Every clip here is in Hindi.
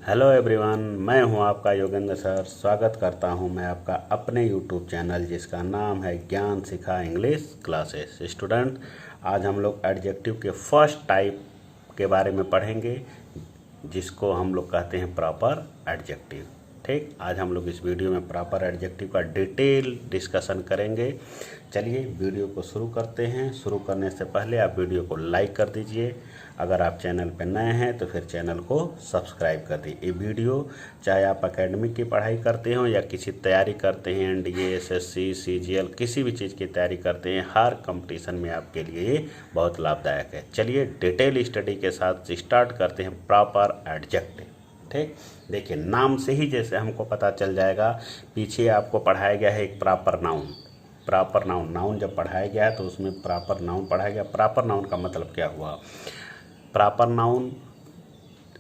हेलो एवरीवन, मैं हूं आपका योगेंद्र सर। स्वागत करता हूं मैं आपका अपने यूट्यूब चैनल जिसका नाम है ज्ञान सिखा इंग्लिश क्लासेस। स्टूडेंट, आज हम लोग एडजेक्टिव के फर्स्ट टाइप के बारे में पढ़ेंगे जिसको हम लोग कहते हैं प्रॉपर एडजेक्टिव। ठीक, आज हम लोग इस वीडियो में प्रॉपर एडजेक्टिव का डिटेल डिस्कशन करेंगे। चलिए वीडियो को शुरू करते हैं। शुरू करने से पहले आप वीडियो को लाइक कर दीजिए। अगर आप चैनल पर नए हैं तो फिर चैनल को सब्सक्राइब कर दीजिए। ये वीडियो चाहे आप एकेडमिक की पढ़ाई करते हो या किसी तैयारी करते हैं, एनडीए, एसएससी, सीजीएल, किसी भी चीज़ की तैयारी करते हैं, हर कंपटीशन में आपके लिए ये बहुत लाभदायक है। चलिए डिटेल स्टडी के साथ स्टार्ट करते हैं प्रॉपर एडजेक्टिव। ठीक, देखिए नाम से ही जैसे हमको पता चल जाएगा, पीछे आपको पढ़ाया गया है एक प्रॉपर नाउन। प्रॉपर नाउन जब पढ़ाया गया है तो उसमें प्रॉपर नाउन पढ़ाया गया। प्रॉपर नाउन का मतलब क्या हुआ? प्रॉपर नाउन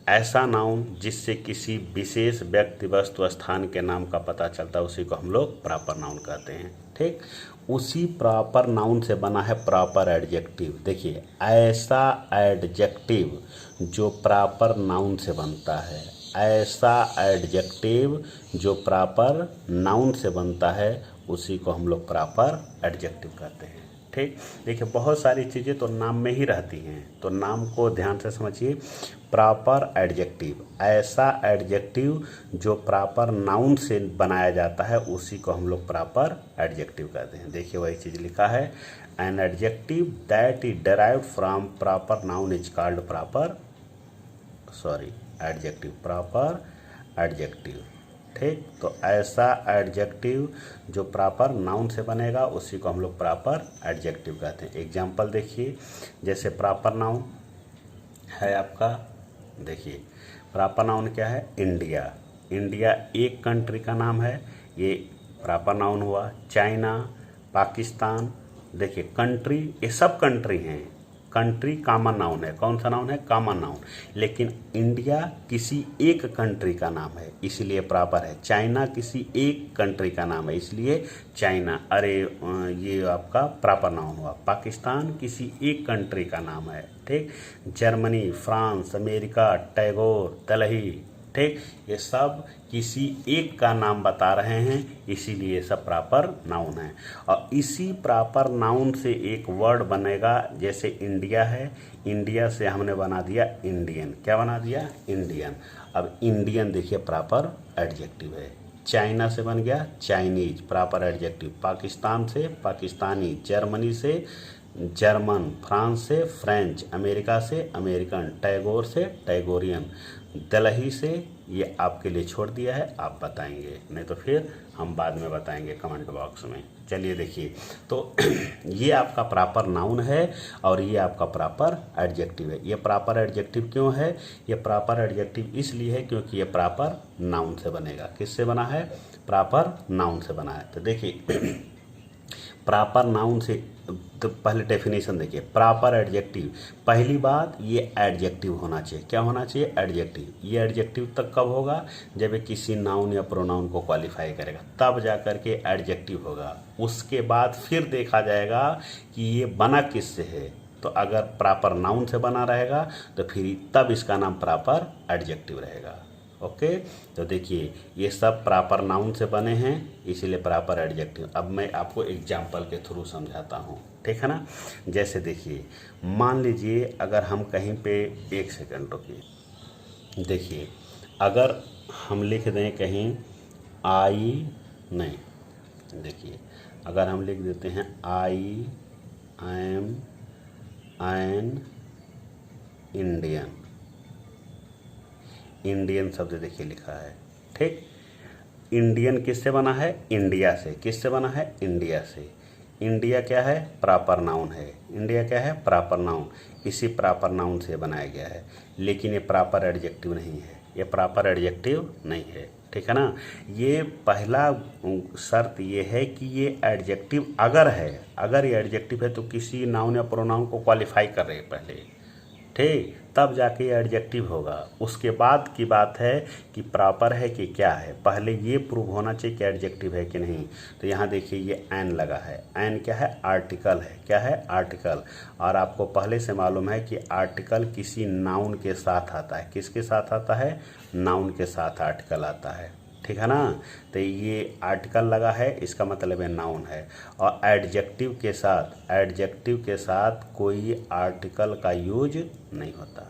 ऐसा नाउन जिससे किसी विशेष व्यक्ति, वस्तु, स्थान के नाम का पता चलता है, उसी को हम लोग प्रॉपर नाउन कहते हैं। ठीक, उसी प्रॉपर नाउन से बना है प्रॉपर एडजेक्टिव। देखिए, ऐसा एडजेक्टिव जो प्रॉपर नाउन से बनता है, ऐसा एडजेक्टिव जो प्रॉपर नाउन से बनता है, उसी को हम लोग प्रॉपर एडजेक्टिव कहते हैं। ठीक, देखिए बहुत सारी चीज़ें तो नाम में ही रहती हैं, तो नाम को ध्यान से समझिए। प्रॉपर एडजेक्टिव, ऐसा एडजेक्टिव जो प्रॉपर नाउन से बनाया जाता है, उसी को हम लोग प्रॉपर एडजेक्टिव कहते हैं। देखिए वही चीज़ लिखा है, an adjective that is derived from proper noun is called adjective, proper adjective. ठीक, तो ऐसा एडजेक्टिव जो प्रॉपर नाउन से बनेगा, उसी को हम लोग प्रॉपर एडजेक्टिव कहते हैं। एग्जाम्पल देखिए, जैसे प्रॉपर नाउन है आपका, देखिए प्रॉपर नाउन क्या है? इंडिया। इंडिया एक कंट्री का नाम है, ये प्रॉपर नाउन हुआ। चाइना, पाकिस्तान, देखिए कंट्री, ये सब कंट्री हैं। कंट्री कॉमन नाउन है। कौन सा नाउन है? Common noun. लेकिन इंडिया किसी एक कंट्री का नाम है, इसलिए प्रॉपर है। चाइना किसी एक कंट्री का नाम है, इसलिए चाइना, ये आपका प्रॉपर नाउन हुआ। पाकिस्तान किसी एक कंट्री का नाम है। ठीक, Germany, France, America, Tagore, Delhi, ठीक, ये सब किसी एक का नाम बता रहे हैं, इसीलिए सब प्रॉपर नाउन है। और इसी प्रॉपर नाउन से एक वर्ड बनेगा, जैसे इंडिया है, इंडिया से हमने बना दिया इंडियन। क्या बना दिया? इंडियन। अब इंडियन देखिए प्रॉपर एडजेक्टिव है। चाइना से बन गया चाइनीज, प्रॉपर एडजेक्टिव। पाकिस्तान से पाकिस्तानी, जर्मनी से जर्मन, फ्रांस से फ्रेंच, अमेरिका से अमेरिकन, टैगोर से टैगोरियन, दिल्ली से, ये आपके लिए छोड़ दिया है, आप बताएंगे, नहीं तो फिर हम बाद में बताएंगे कमेंट बॉक्स में। चलिए देखिए, तो ये आपका प्रॉपर नाउन है और ये आपका प्रॉपर एडजेक्टिव है। ये प्रॉपर एडजेक्टिव क्यों है? ये प्रॉपर एडजेक्टिव इसलिए है क्योंकि ये प्रॉपर नाउन से बनेगा। किससे बना है? प्रॉपर नाउन से बना है। तो देखिए प्रॉपर नाउन से, तो पहले डेफिनेशन देखिए। प्रॉपर एडजेक्टिव, पहली बात ये एडजेक्टिव होना चाहिए। क्या होना चाहिए? एडजेक्टिव। ये एडजेक्टिव तक कब होगा? जब ये किसी नाउन या प्रोनाउन को क्वालिफाई करेगा, तब जा कर के एडजेक्टिव होगा। उसके बाद फिर देखा जाएगा कि ये बना किससे है। तो अगर प्रॉपर नाउन से बना रहेगा तो फिर तब इसका नाम प्रॉपर एडजेक्टिव रहेगा। ओके, तो देखिए ये सब प्रॉपर नाउन से बने हैं, इसीलिए प्रॉपर एडजेक्टिव। अब मैं आपको एग्जाम्पल के थ्रू समझाता हूँ, ठीक है ना। जैसे देखिए, मान लीजिए अगर हम कहीं पे, एक सेकंड रुकिए, देखिए अगर हम लिख दें कहीं देखिए अगर हम लिख देते हैं I am an Indian, Indian शब्द देखिए लिखा है। ठीक, इंडियन किससे बना है? इंडिया से। किससे बना है? इंडिया से। इंडिया क्या है? प्रॉपर नाउन है। इंडिया क्या है? Proper noun. इसी प्रॉपर नाउन से बनाया गया है, लेकिन ये प्रॉपर एडजेक्टिव नहीं है। ये प्रॉपर एडजेक्टिव नहीं है, ठीक है ना। ये पहला शर्त ये है कि ये एडजेक्टिव अगर है, अगर ये एडजेक्टिव है तो किसी नाउन या प्रोनाउन को क्वालिफाई कर रहे हैं पहले। ठीक, तब जाके ये एडजेक्टिव होगा। उसके बाद की बात है कि प्रॉपर है कि क्या है, पहले ये प्रूव होना चाहिए कि एडजेक्टिव है कि नहीं। तो यहाँ देखिए ये एन लगा है, एन क्या है, आर्टिकल है, क्या है, आर्टिकल। और आपको पहले से मालूम है कि आर्टिकल किसी नाउन के साथ आता है, किसके साथ आता है, नाउन के साथ आर्टिकल आता है, ठीक है ना। तो ये आर्टिकल लगा है, इसका मतलब है नाउन है। और एडजेक्टिव के साथ कोई आर्टिकल का यूज नहीं होता,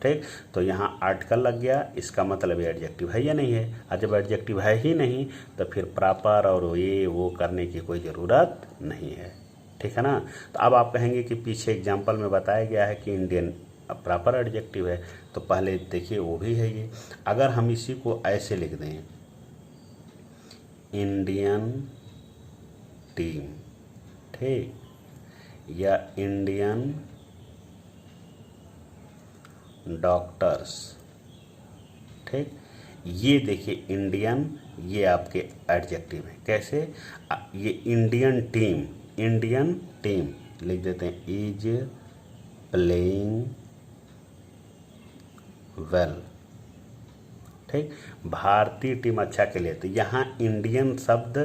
ठीक। तो यहाँ आर्टिकल लग गया, इसका मतलब एडजेक्टिव है या नहीं है। और जब एडजेक्टिव है ही नहीं तो फिर प्रॉपर और ये वो करने की कोई ज़रूरत नहीं है, ठीक है ना। तो अब आप कहेंगे कि पीछे एग्जाम्पल में बताया गया है कि इंडियन प्रॉपर एडजेक्टिव है, तो पहले देखिए वो भी है ये। अगर हम इसी को ऐसे लिख दें, इंडियन टीम, ठीक, या इंडियन डॉक्टर्स, ठीक, ये देखिए इंडियन, ये आपके एडजेक्टिव है। कैसे, ये इंडियन टीम लिख देते हैं, इज प्लेइंग वेल, ठीक, भारतीय टीम अच्छा खेले। तो यहाँ इंडियन शब्द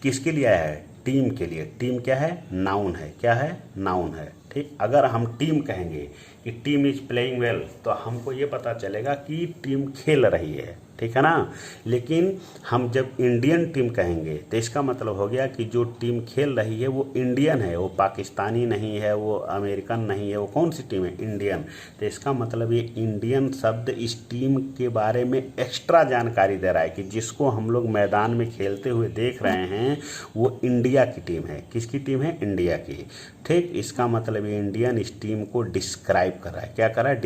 किसके लिए आया है, टीम के लिए। टीम क्या है, नाउन है, क्या है, नाउन है, ठीक। अगर हम टीम कहेंगे कि टीम इज प्लेइंग वेल, तो हमको ये पता चलेगा कि टीम खेल रही है, ठीक है ना। लेकिन हम जब इंडियन टीम कहेंगे तो इसका मतलब हो गया कि जो टीम खेल रही है वो इंडियन है, वो पाकिस्तानी नहीं है, वो अमेरिकन नहीं है, वो कौन सी टीम है, इंडियन। तो इसका मतलब ये इंडियन शब्द इस टीम के बारे में एक्स्ट्रा जानकारी दे रहा है कि जिसको हम लोग मैदान में खेलते हुए देख रहे हैं वो इंडिया की टीम है। किसकी टीम है, इंडिया की, ठीक। इसका मतलब ये इंडियन इस टीम को डिस्क्राइब कर रहा है, क्या कर रहा है,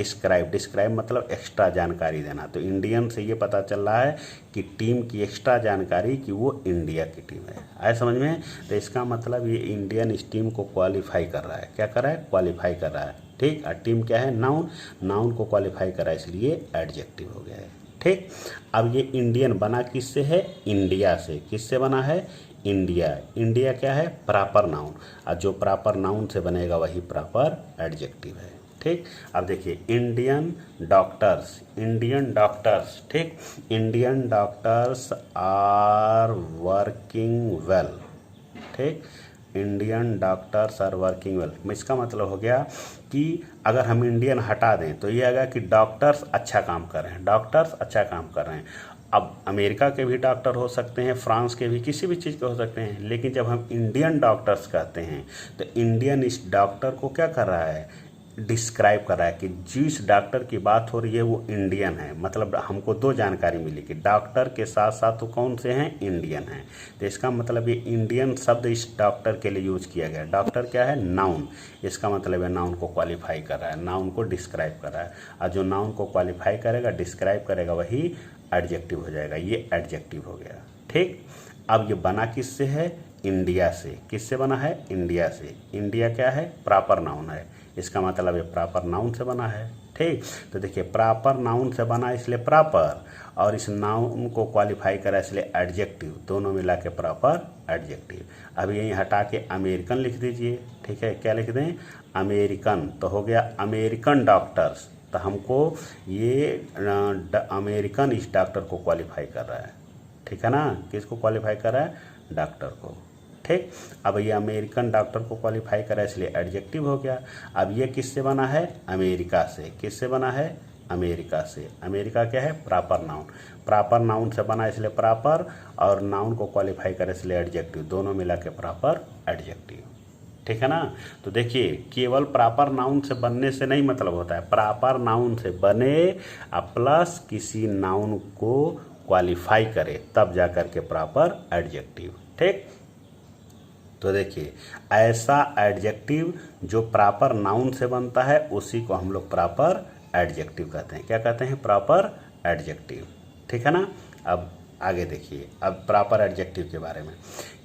डिस्क्राइब मतलब एक्स्ट्रा जानकारी देना। तो इंडियन से ये पता चल रहा है कि टीम की एक्स्ट्रा जानकारी कि वो इंडिया की टीम है। आए समझ में। तो इसका मतलब ये इंडियन इस टीम को क्वालिफाई कर रहा है, क्या कर रहा है, क्वालिफाई कर रहा है, ठीक। और टीम क्या है, नाउन को क्वालिफाई कर रहा है, इसलिए एडजेक्टिव हो गया है, ठीक। अब ये इंडियन बना किससे है, इंडिया से। किससे बना है, इंडिया क्या है, प्रॉपर नाउन। और जो प्रॉपर नाउन से बनेगा वही प्रॉपर एडजेक्टिव है, ठीक। अब देखिए इंडियन डॉक्टर्स, ठीक, Indian doctors are working well, ठीक, Indian doctors are working well. इसका मतलब हो गया कि अगर हम इंडियन हटा दें तो ये आएगा कि डॉक्टर्स अच्छा काम कर रहे हैं, अब अमेरिका के भी डॉक्टर हो सकते हैं, फ्रांस के भी, किसी भी चीज़ के हो सकते हैं। लेकिन जब हम इंडियन डॉक्टर्स कहते हैं तो इंडियन इस डॉक्टर को क्या कर रहा है, डिस्क्राइब कर रहा है कि जिस डॉक्टर की बात हो रही है वो इंडियन है। मतलब हमको दो जानकारी मिली कि डॉक्टर के साथ साथ वो कौन से हैं, इंडियन हैं। तो इसका मतलब ये इंडियन शब्द इस डॉक्टर के लिए यूज किया गया। डॉक्टर क्या है, नाउन। इसका मतलब है नाउन को क्वालिफाई कर रहा है, नाउन को डिस्क्राइब कर रहा है। और जो नाउन को क्वालिफाई करेगा, डिस्क्राइब करेगा, वही एडजेक्टिव हो जाएगा। ये एडजेक्टिव हो गया, ठीक। अब ये बना किससे है, इंडिया से। किससे बना है, इंडिया से। इंडिया क्या है, प्रॉपर नाउन है, इसका मतलब ये प्रॉपर नाउन से बना है, ठीक। तो देखिए प्रॉपर नाउन से बना इसलिए प्रॉपर, और इस नाउन को क्वालिफाई करा इसलिए एडजेक्टिव, दोनों मिला के प्रॉपर एडजेक्टिव। अब यहीं हटा के अमेरिकन लिख दीजिए, ठीक है। क्या लिख दें, अमेरिकन। तो हो गया अमेरिकन डॉक्टर्स। तो हमको ये अमेरिकन इस डॉक्टर को क्वालिफाई कर रहा है, ठीक है ना। किसको क्वालिफाई कर रहा है, डॉक्टर को, ठीक। अब ये अमेरिकन डॉक्टर को क्वालिफाई करा इसलिए एडजेक्टिव हो गया। अब ये किससे बना है, अमेरिका से। किससे बना है, अमेरिका से। अमेरिका क्या है, प्रॉपर नाउन से बना इसलिए प्रॉपर, और नाउन को क्वालिफाई करे इसलिए एडजेक्टिव, दोनों मिला के प्रॉपर एडजेक्टिव, ठीक है ना। तो देखिए केवल प्रॉपर नाउन से बनने से नहीं मतलब होता है, प्रॉपर नाउन से बने प्लस किसी नाउन को क्वालिफाई करे तब जाकर के प्रॉपर एडजेक्टिव, ठीक। तो देखिए ऐसा एडजेक्टिव जो प्रॉपर नाउन से बनता है उसी को हम लोग प्रॉपर एडजेक्टिव कहते हैं। क्या कहते हैं, प्रॉपर एडजेक्टिव, ठीक है ना। अब आगे देखिए, अब प्रॉपर एडजेक्टिव के बारे में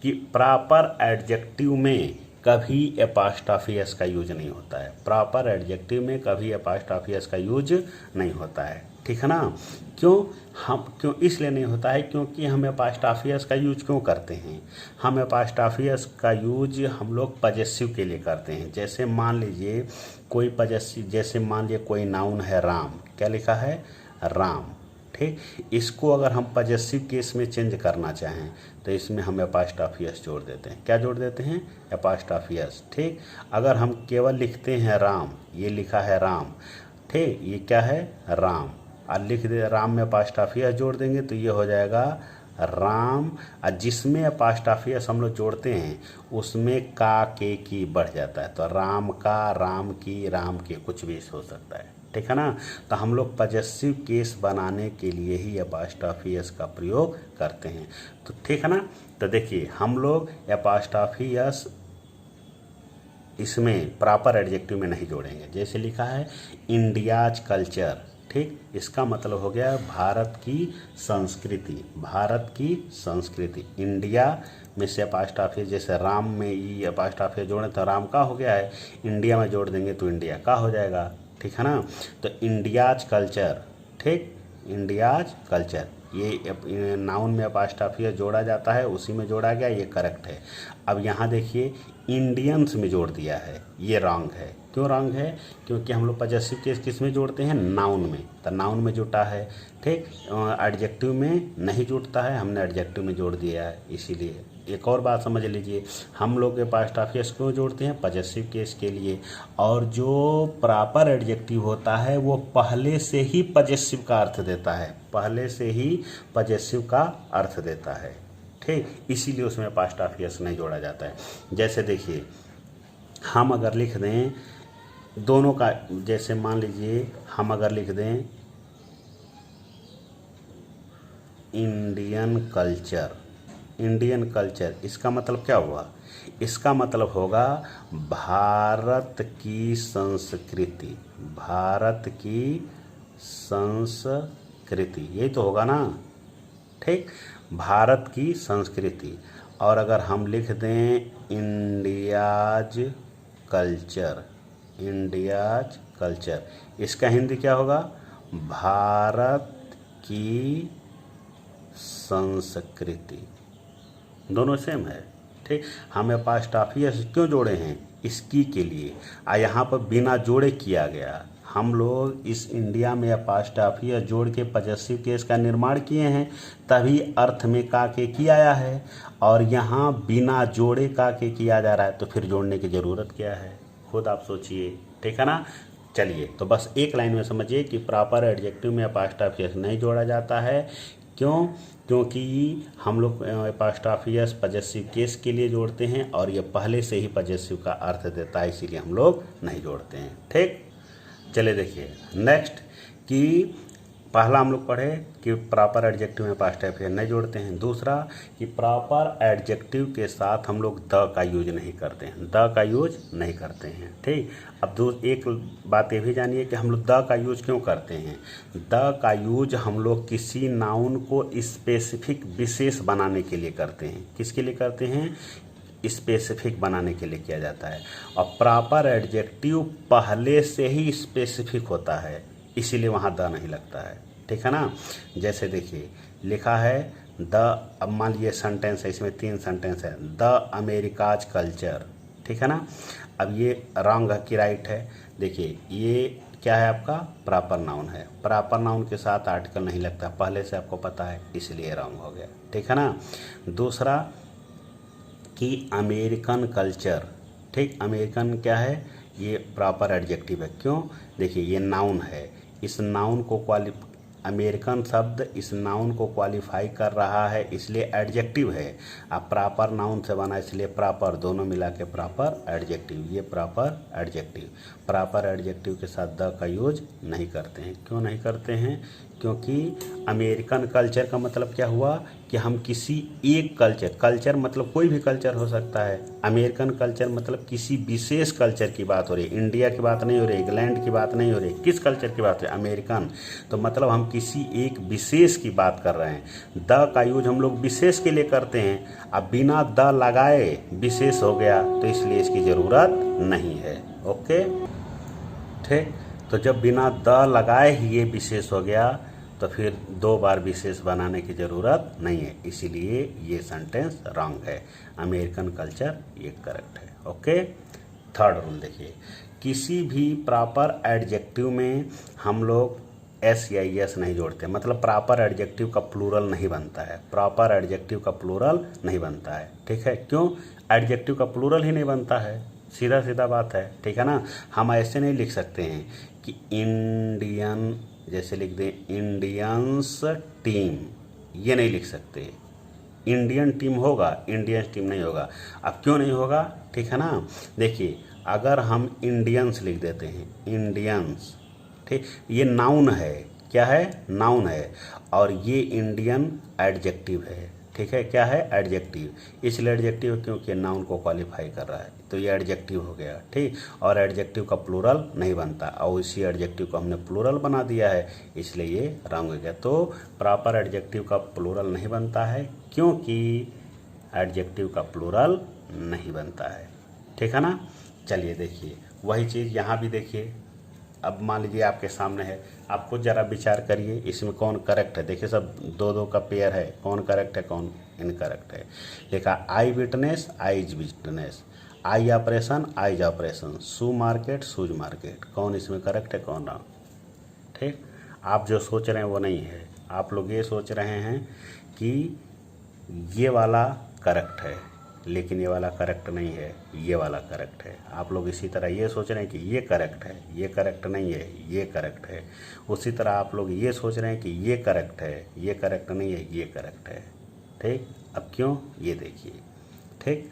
कि प्रॉपर एडजेक्टिव में कभी एपॉस्ट्रॉफी एस का यूज नहीं होता है। प्रॉपर एडजेक्टिव में कभी एपॉस्ट्रॉफी एस का यूज नहीं होता है, ठीक है ना। क्यों इसलिए नहीं होता है क्योंकि हम एपॉस्ट्रॉफी एस का यूज क्यों करते हैं? हम एपॉस्ट्रॉफी एस का यूज हम लोग पजेसिव के लिए करते हैं। जैसे मान लीजिए कोई पजेसिव, जैसे मान लीजिए कोई नाउन है राम, क्या लिखा है? राम, ठीक। इसको अगर हम पजेसिव केस में चेंज करना चाहें तो इसमें हम एपॉस्ट्रॉफी एस जोड़ देते हैं। क्या जोड़ देते हैं? एपॉस्ट्रॉफी एस, ठीक। अगर हम केवल लिखते हैं राम, ये लिखा है राम, ठीक, ये क्या है? राम, और लिख दे राम में एपॉस्ट्रॉफी एस जोड़ देंगे तो ये हो जाएगा राम। और जिसमें एपॉस्ट्रॉफी एस हम लोग जोड़ते हैं उसमें का के की बढ़ जाता है, तो राम का, राम की, राम के, कुछ भी हो सकता है, ठीक है ना। तो हम लोग पजेसिव केस बनाने के लिए ही एपॉस्ट्रॉफी एस का प्रयोग करते हैं, तो ठीक है ना। तो देखिए हम लोग एपॉस्ट्रॉफी एस इसमें प्रॉपर एडजेक्टिव में नहीं जोड़ेंगे। जैसे लिखा है इंडियाज कल्चर, ठीक, इसका मतलब हो गया भारत की संस्कृति, भारत की संस्कृति। इंडिया में से एपॉस्ट्रॉफी, जैसे राम में ई एपॉस्ट्रॉफी जोड़ें तो राम का हो गया है, इंडिया में जोड़ देंगे तो इंडिया का हो जाएगा, ठीक है ना। तो इंडियाज कल्चर, ठीक, इंडियाज कल्चर, ये नाउन में एपॉस्ट्रॉफी जोड़ा जाता है, उसी में जोड़ा गया, ये करेक्ट है। अब यहाँ देखिए इंडियंस में जोड़ दिया है, ये रॉन्ग है। क्यों रॉन्ग है? क्योंकि हम लोग पजेसिव केस किस में जोड़ते हैं? नाउन में, तो नाउन में जुटा है, ठीक, एडजेक्टिव में नहीं जुटता है, हमने एडजेक्टिव में जोड़ दिया है, इसीलिए। एक और बात समझ लीजिए, हम लोग एपॉस्ट्रॉफी एस क्यों जोड़ते हैं? पजेसिव केस के लिए। और जो प्रॉपर एडजेक्टिव होता है वो पहले से ही पजेसिव का अर्थ देता है, पहले से ही पजेसिव का अर्थ देता है, ठीक, इसीलिए उसमें एपॉस्ट्रॉफी एस नहीं जोड़ा जाता है। जैसे देखिए हम अगर लिख दें दोनों का, जैसे मान लीजिए हम अगर लिख दें इंडियन कल्चर, इंडियन कल्चर, इसका मतलब क्या हुआ? इसका मतलब होगा भारत की संस्कृति, भारत की संस्कृति, यही तो होगा ना, ठीक, भारत की संस्कृति। और अगर हम लिख दें इंडियाज कल्चर, इंडियाज कल्चर, इसका हिंदी क्या होगा? भारत की संस्कृति, दोनों सेम है, ठीक। हम एपॉस्ट्रॉफी एस क्यों जोड़े हैं? इसकी के लिए, और यहाँ पर बिना जोड़े किया गया। हम लोग इस इंडिया में एपॉस्ट्रॉफी एस जोड़ के पजेसिव केस का निर्माण किए हैं, तभी अर्थ में का के की आया है, और यहाँ बिना जोड़े का के किया जा रहा है, तो फिर जोड़ने की ज़रूरत क्या है? खुद आप सोचिए, ठीक है ना। चलिए तो बस एक लाइन में समझिए कि प्रॉपर एडजेक्टिव में एपॉस्ट्रॉफी एस नहीं जोड़ा जाता है। क्यों? क्योंकि हम लोग एपॉस्ट्रॉफी एस पजेसिव केस के लिए जोड़ते हैं और ये पहले से ही पजेसिव का अर्थ देता है, इसीलिए हम लोग नहीं जोड़ते हैं, ठीक। चलिए देखिए नेक्स्ट, कि पहला हम लोग पढ़े कि प्रॉपर एडजेक्टिव में एपॉस्ट्रॉफी एस नहीं जोड़ते हैं। दूसरा कि प्रॉपर एडजेक्टिव के साथ हम लोग द का यूज नहीं करते हैं, द का यूज नहीं करते हैं, ठीक। अब एक बात ये भी जानिए कि हम लोग द का यूज क्यों करते हैं। द का यूज हम लोग किसी नाउन को स्पेसिफिक, विशेष बनाने के लिए करते हैं। किसके लिए करते हैं? स्पेसिफिक बनाने के लिए किया जाता है। और प्रॉपर एडजेक्टिव पहले से ही स्पेसिफिक होता है, इसीलिए वहाँ द नहीं लगता है, ठीक है ना। जैसे देखिए लिखा है द, अब मान लीजिए सेंटेंस है, इसमें 3 सेंटेंस है, द अमेरिकाज कल्चर, ठीक है ना। अब ये रॉन्ग है कि राइट है? देखिए ये क्या है आपका? प्रॉपर नाउन है, प्रॉपर नाउन के साथ आर्टिकल नहीं लगता, पहले से आपको पता है, इसलिए रॉन्ग हो गया, ठीक है ना। दूसरा कि अमेरिकन कल्चर, ठीक, अमेरिकन क्या है? ये प्रॉपर एडजेक्टिव है। क्यों? देखिए ये नाउन है, इस नाउन को अमेरिकन शब्द इस नाउन को क्वालिफाई कर रहा है, इसलिए एडजेक्टिव है। अब प्रॉपर नाउन से बना, इसलिए प्रॉपर, दोनों मिला के प्रॉपर एडजेक्टिव, ये प्रॉपर एडजेक्टिव। प्रॉपर एडजेक्टिव के साथ द का यूज नहीं करते हैं। क्यों नहीं करते हैं? क्योंकि अमेरिकन कल्चर का मतलब क्या हुआ कि हम किसी एक कल्चर मतलब कोई भी कल्चर हो सकता है। अमेरिकन कल्चर मतलब किसी विशेष कल्चर की बात हो रही है, इंडिया की बात नहीं हो रही, इंग्लैंड की बात नहीं हो रही, किस कल्चर की बात हो रही है? अमेरिकन। तो मतलब हम किसी एक विशेष की बात कर रहे हैं। द का यूज हम लोग विशेष के लिए करते हैं। अब बिना द लगाए विशेष हो गया तो इसलिए इसकी ज़रूरत नहीं है। ओके, ठीक। तो जब बिना द लगाए ही ये विशेष हो गया तो फिर 2 बार विशेष बनाने की ज़रूरत नहीं है, इसीलिए ये सेंटेंस रॉन्ग है। अमेरिकन कल्चर ये करेक्ट है। ओके, थर्ड रूल देखिए, किसी भी प्रॉपर एडजेक्टिव में हम लोग एस या एस नहीं जोड़ते, मतलब प्रॉपर एडजेक्टिव का प्लूरल नहीं बनता है। प्रॉपर एडजेक्टिव का प्लूरल नहीं बनता है, ठीक है। क्यों? एडजेक्टिव का प्लूरल ही नहीं बनता है, सीधा सीधा बात है, ठीक है ना। हम ऐसे नहीं लिख सकते हैं कि इंडियन, जैसे लिख दें इंडियंस टीम, ये नहीं लिख सकते। इंडियन टीम होगा, इंडियंस टीम नहीं होगा। अब क्यों नहीं होगा, ठीक है ना। देखिए, अगर हम इंडियंस लिख देते हैं, इंडियंस, ठीक, ये नाउन है, क्या है? नाउन है। और ये इंडियन एडजेक्टिव है, ठीक है। क्या है? एडजेक्टिव। इसलिए एडजेक्टिव क्योंकि नाउन को क्वालिफाई कर रहा है, तो ये एडजेक्टिव हो गया, ठीक। और एडजेक्टिव का प्लूरल नहीं बनता, और इसी एडजेक्टिव को हमने प्लूरल बना दिया है, इसलिए ये रॉन्ग हो गया। तो प्रॉपर एडजेक्टिव का प्लूरल नहीं बनता है, क्योंकि एडजेक्टिव का प्लूरल नहीं बनता है, ठीक है ना। चलिए देखिए, वही चीज़ यहाँ भी देखिए। अब मान लीजिए आपके सामने है, आप खुद ज़रा विचार करिए इसमें कौन करेक्ट है। देखिए सब 2-2 का पेयर है, कौन करेक्ट है कौन इनकरेक्ट है। लिखा आई witness, eyes witness, I operation, eyes operation, shoe market, shoes market, कौन इसमें करेक्ट है कौन रॉन्ग, ठीक। आप जो सोच रहे हैं वो नहीं है, आप लोग ये सोच रहे हैं कि ये वाला करेक्ट है, लेकिन ये वाला करेक्ट नहीं है, ये वाला करेक्ट है। आप लोग इसी तरह ये सोच रहे हैं कि ये करेक्ट है, ये करेक्ट नहीं है, ये करेक्ट है। उसी तरह आप लोग ये सोच रहे हैं कि ये करेक्ट है, ये करेक्ट नहीं है, ये करेक्ट है, ठीक। अब क्यों, ये देखिए, ठीक।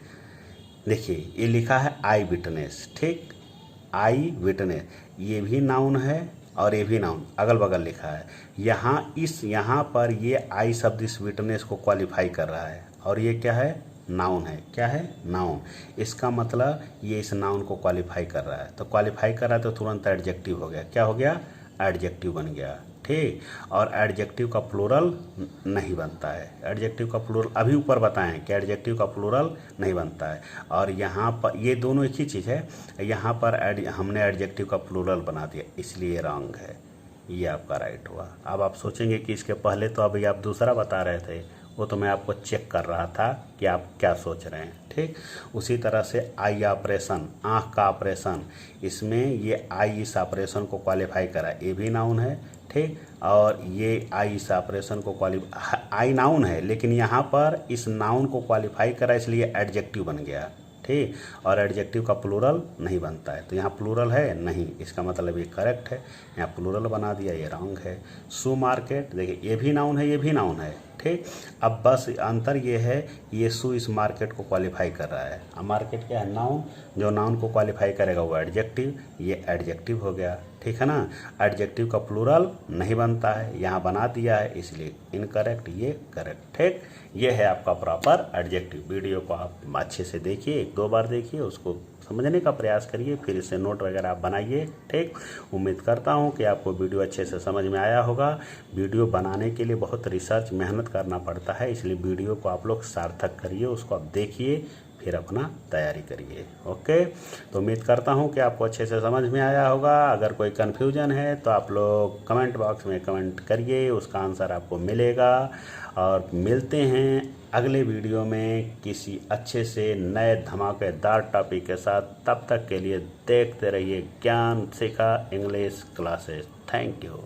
देखिए ये लिखा है आई विटनेस, ठीक, आई विटनेस, ये भी नाउन है और ये भी नाउन, अगल बगल लिखा है। यहाँ पर ये आई शब्द इस विटनेस को क्वालिफाई कर रहा है, और ये क्या है? नाउन है। क्या है? नाउन। इसका मतलब ये इस नाउन को क्वालिफाई कर रहा है, तो क्वालिफाई कर रहा है तो तुरंत एडजेक्टिव हो गया। क्या हो गया? एडजेक्टिव बन गया, ठीक। और एडजेक्टिव का प्लूरल नहीं बनता है। एडजेक्टिव का प्लूरल अभी ऊपर बताएं कि एडजेक्टिव का प्लूरल नहीं बनता है, और यहाँ पर ये दोनों एक ही चीज़ है। यहाँ पर हमने एडजेक्टिव का प्लूरल बना दिया, इसलिए रॉन्ग है, ये आपका राइट हुआ। अब आप सोचेंगे कि इसके पहले तो अभी आप दूसरा बता रहे थे, वो तो मैं आपको चेक कर रहा था कि आप क्या सोच रहे हैं, ठीक। उसी तरह से आई ऑपरेशन, आँख का ऑपरेशन, इसमें ये आई इस ऑपरेशन को क्वालिफाई करा, ये भी नाउन है, ठीक। और ये आई इस ऑपरेशन को आई नाउन है, लेकिन यहाँ पर इस नाउन को क्वालिफाई करा, इसलिए एडजेक्टिव बन गया, ठीक। और एडजेक्टिव का प्लूरल नहीं बनता है, तो यहाँ प्लूरल है नहीं, इसका मतलब ये करेक्ट है। यहाँ प्लूरल बना दिया, ये रॉन्ग है। शू मार्केट, देखिए ये भी नाउन है, ये भी नाउन है, ठीक। अब बस अंतर ये है, ये शू इस मार्केट को क्वालिफाई कर रहा है। अब मार्केट क्या है? नाउन। जो नाउन को क्वालिफाई करेगा वो एडजेक्टिव, ये एडजेक्टिव हो गया, ठीक है ना। एडजेक्टिव का प्लूरल नहीं बनता है, यहाँ बना दिया है, इसलिए इनकरेक्ट, ये करेक्ट, ठीक। ये है आपका प्रॉपर एडजेक्टिव। वीडियो को आप अच्छे से देखिए, 1-2 बार देखिए, उसको समझने का प्रयास करिए, फिर इसे नोट वगैरह आप बनाइए, ठीक। उम्मीद करता हूँ कि आपको वीडियो अच्छे से समझ में आया होगा। वीडियो बनाने के लिए बहुत रिसर्च मेहनत करना पड़ता है, इसलिए वीडियो को आप लोग सार्थक करिए, उसको आप देखिए, फिर अपना तैयारी करिए। ओके, तो उम्मीद करता हूँ कि आपको अच्छे से समझ में आया होगा। अगर कोई कन्फ्यूजन है तो आप लोग कमेंट बॉक्स में कमेंट करिए, उसका आंसर आपको मिलेगा। और मिलते हैं अगले वीडियो में किसी अच्छे से नए धमाकेदार टॉपिक के साथ। तब तक के लिए देखते रहिए ज्ञान शिखा इंग्लिश क्लासेस। Thank you.